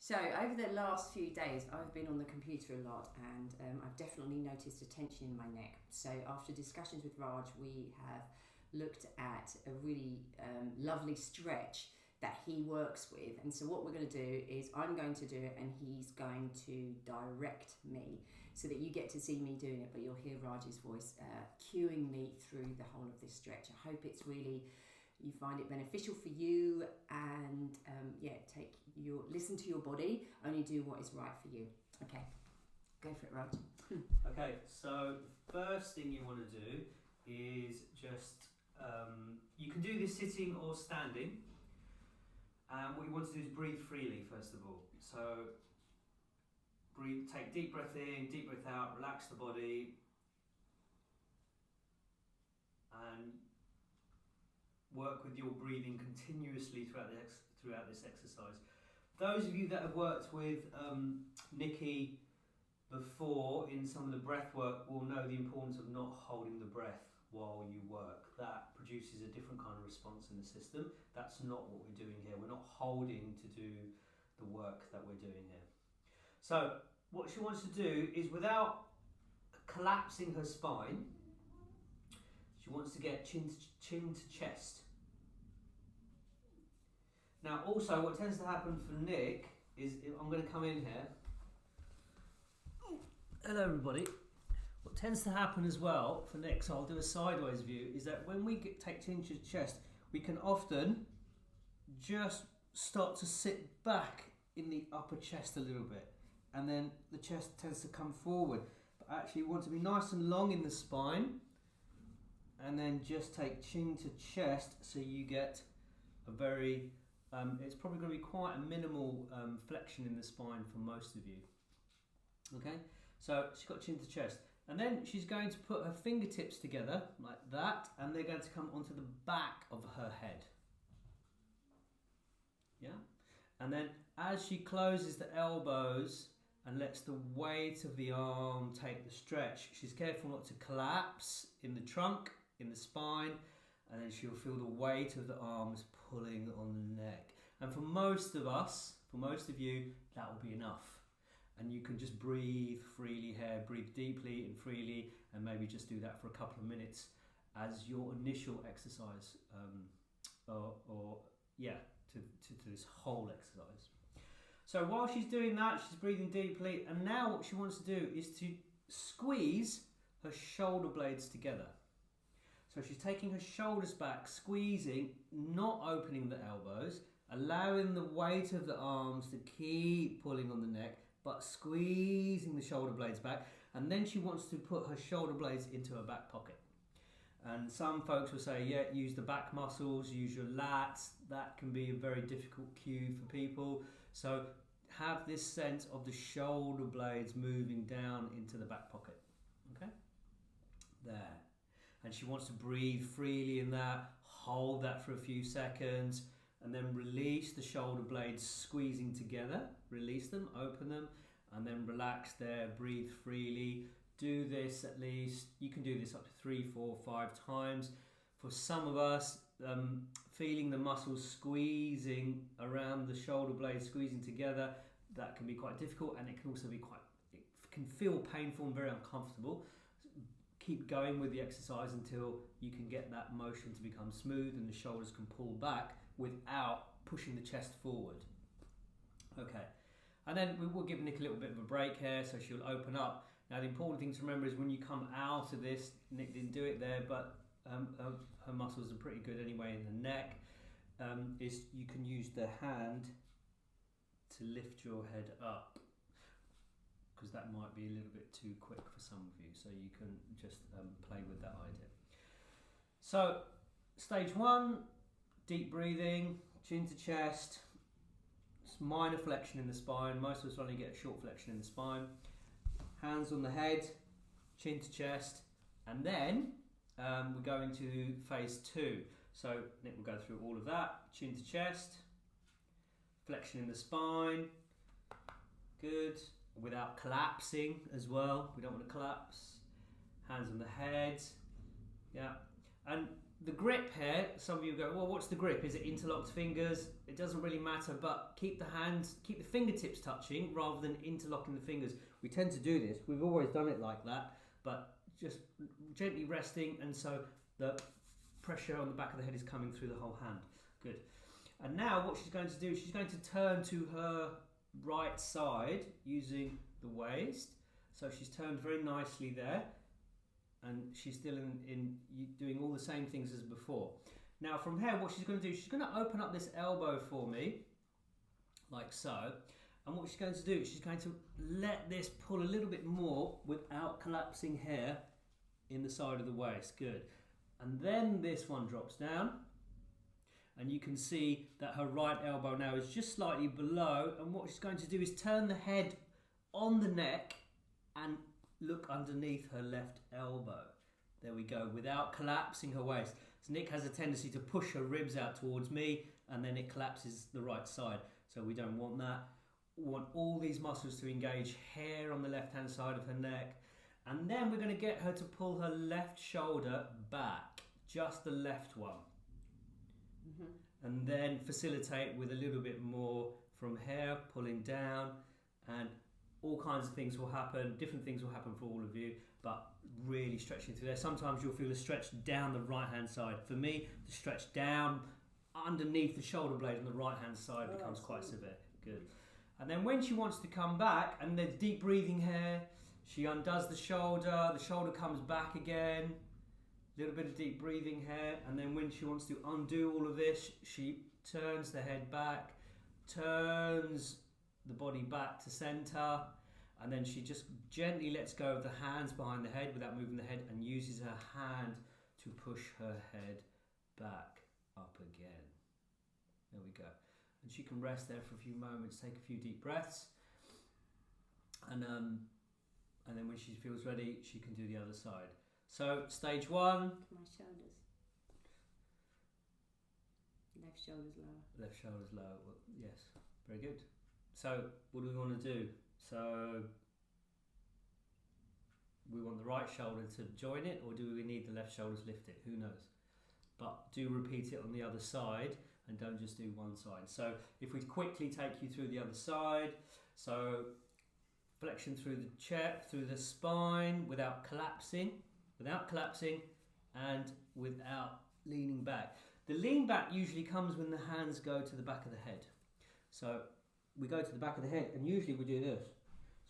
So over the last few days, I've been on the computer a lot, and I've definitely noticed a tension in my neck. So after discussions with Raj, we have looked at a really lovely stretch that he works with. And so what we're going to do is I'm going to do it and he's going to direct me so that you get to see me doing it, but you'll hear Raj's voice cueing me through the whole of this stretch. I hope it's really, you find it beneficial for you, and listen to your body, only do what is right for you. Okay, go for it, Raj. Okay, so the first thing you want to do is just, you can do this sitting or standing. And what you want to do is breathe freely, first of all. So take deep breath in, deep breath out, relax the body, and work with your breathing continuously throughout this exercise. Those of you that have worked with Nikki before in some of the breath work will know the importance of not holding the breath while you work. That produces a different kind of response in the system. That's not what we're doing here. We're not holding to do the work that we're doing here. So what she wants to do is, without collapsing her spine, she wants to get chin to chest. Now also what tends to happen for Nick is, I'm going to come in here. Hello everybody. What tends to happen as well for Nick, so I'll do a sideways view, is that when we take chin to chest, we can often just start to sit back in the upper chest a little bit, and then the chest tends to come forward. But actually you want to be nice and long in the spine, and then just take chin to chest, so you get a very, it's probably going to be quite a minimal flexion in the spine for most of you. Okay, so she's got chin to chest. And then she's going to put her fingertips together like that, and they're going to come onto the back of her head. Yeah? And then as she closes the elbows and lets the weight of the arm take the stretch, she's careful not to collapse in the trunk, in the spine, and then she'll feel the weight of the arms pulling on the neck. And for most of us, for most of you, that will be enough. And you can just breathe freely here, breathe deeply and freely, and maybe just do that for a couple of minutes as your initial exercise, to this whole exercise. So while she's doing that, she's breathing deeply, and now what she wants to do is to squeeze her shoulder blades together. So she's taking her shoulders back, squeezing, not opening the elbows, allowing the weight of the arms to keep pulling on the neck, but squeezing the shoulder blades back. And then she wants to put her shoulder blades into her back pocket. And some folks will say, yeah, use the back muscles, use your lats. That can be a very difficult cue for people. So have this sense of the shoulder blades moving down into the back pocket. Okay? There. And she wants to breathe freely in that, hold that for a few seconds, and then release the shoulder blades squeezing together. Release them, open them, and then relax there, breathe freely. Do this at least, you can do this up to 3, 4, 5 times. For some of us, feeling the muscles squeezing around the shoulder blades, squeezing together, that can be quite difficult, and it can also be it can feel painful and very uncomfortable. Keep going with the exercise until you can get that motion to become smooth and the shoulders can pull back without pushing the chest forward. Okay, and then we will give Nick a little bit of a break here, so she'll open up. Now the important thing to remember is when you come out of this, Nick didn't do it there, but her muscles are pretty good anyway in the neck, is you can use the hand to lift your head up, because that might be a little bit too quick for some of you, so you can just play with that idea. So stage 1, deep breathing, chin to chest, minor flexion in the spine. Most of us only get a short flexion in the spine. Hands on the head, chin to chest, and then we're going to phase 2. So Nick will go through all of that. Chin to chest, flexion in the spine, good, without collapsing as well. We don't want to collapse. Hands on the head, yeah. And the grip here, some of you go, well, what's the grip? Is it interlocked fingers? It doesn't really matter, but keep the fingertips touching rather than interlocking the fingers. We tend to do this. We've always done it like that, but just gently resting, and so the pressure on the back of the head is coming through the whole hand. Good. And now what she's going to do, she's going to turn to her right side using the waist. So she's turned very nicely there. And she's still in doing all the same things as before. Now from here, what she's going to do, she's going to open up this elbow for me, like so. And what she's going to do, she's going to let this pull a little bit more without collapsing here in the side of the waist. Good. And then this one drops down. And you can see that her right elbow now is just slightly below. And what she's going to do is turn the head on the neck and look underneath her left elbow. There we go, without collapsing her waist. So Nick has a tendency to push her ribs out towards me, and then it collapses the right side. So we don't want that. We want all these muscles to engage here on the left-hand side of her neck. And then we're going to get her to pull her left shoulder back, just the left one. And then facilitate with a little bit more from here, pulling down, and all kinds of things will happen, different things will happen for all of you, but really stretching through there. Sometimes you'll feel a stretch down the right hand side. For me, the stretch down underneath the shoulder blade on the right hand side becomes quite severe. Good. And then when she wants to come back, and there's deep breathing here, she undoes the shoulder comes back again, a little bit of deep breathing here, and then when she wants to undo all of this, she turns the head back, turns the body back to center, and then she just gently lets go of the hands behind the head without moving the head, and uses her hand to push her head back up again. There we go. And she can rest there for a few moments, take a few deep breaths, and then when she feels ready, she can do the other side. So stage one. My shoulders. Left shoulder's lower. Left shoulder's lower. Well, yes, very good. So what do we want to do? So we want the right shoulder to join it, or do we need the left shoulder to lift it? Who knows? But do repeat it on the other side, and don't just do one side. So if we quickly take you through the other side, so flexion through the chest, through the spine, without collapsing, and without leaning back. The lean back usually comes when the hands go to the back of the head. So we go to the back of the head, and usually we do this.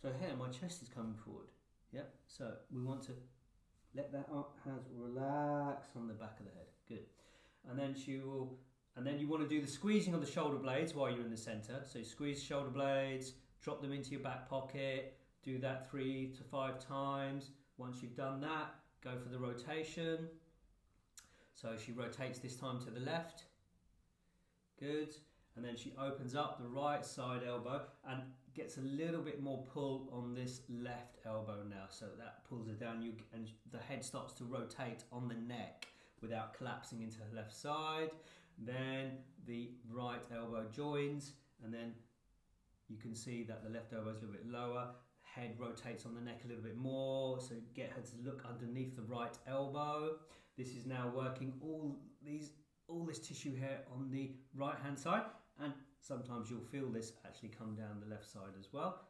So here, my chest is coming forward. Yeah. So we want to let that hands relax on the back of the head. Good. And then you want to do the squeezing of the shoulder blades while you're in the center. So you squeeze shoulder blades, drop them into your back pocket. Do that 3 to 5 times. Once you've done that, go for the rotation. So she rotates this time to the left. Good. And then she opens up the right side elbow and gets a little bit more pull on this left elbow now. So that pulls her down, and the head starts to rotate on the neck without collapsing into her left side. Then the right elbow joins, and then you can see that the left elbow is a little bit lower. Head rotates on the neck a little bit more, so get her to look underneath the right elbow. This is now working all this tissue here on the right hand side, and sometimes you'll feel this actually come down the left side as well.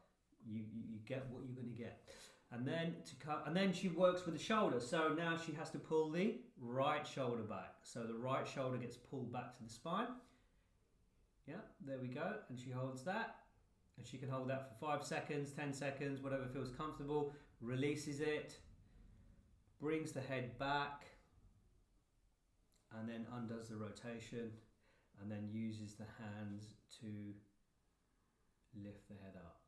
You get what you're going to get. And then she works with the shoulder. So now she has to pull the right shoulder back. So the right shoulder gets pulled back to the spine. Yeah, there we go. And she holds that. And she can hold that for 5 seconds, 10 seconds, whatever feels comfortable. Releases it. Brings the head back. And then undoes the rotation. And then uses the hands to lift the head up.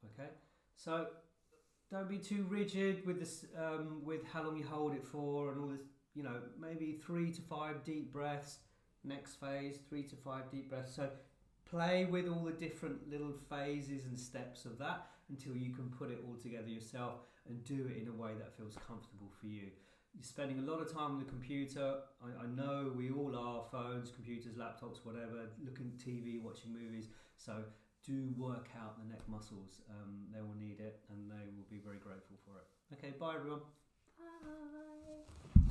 Okay? So don't be too rigid with this, with how long you hold it for and all this. You know, maybe 3 to 5 deep breaths. Next phase, 3 to 5 deep breaths. So play with all the different little phases and steps of that until you can put it all together yourself and do it in a way that feels comfortable for you. You're spending a lot of time on the computer. I know we all are, phones, computers, laptops, whatever, looking at TV, watching movies. So do work out the neck muscles. They will need it and they will be very grateful for it. Okay, bye everyone. Bye.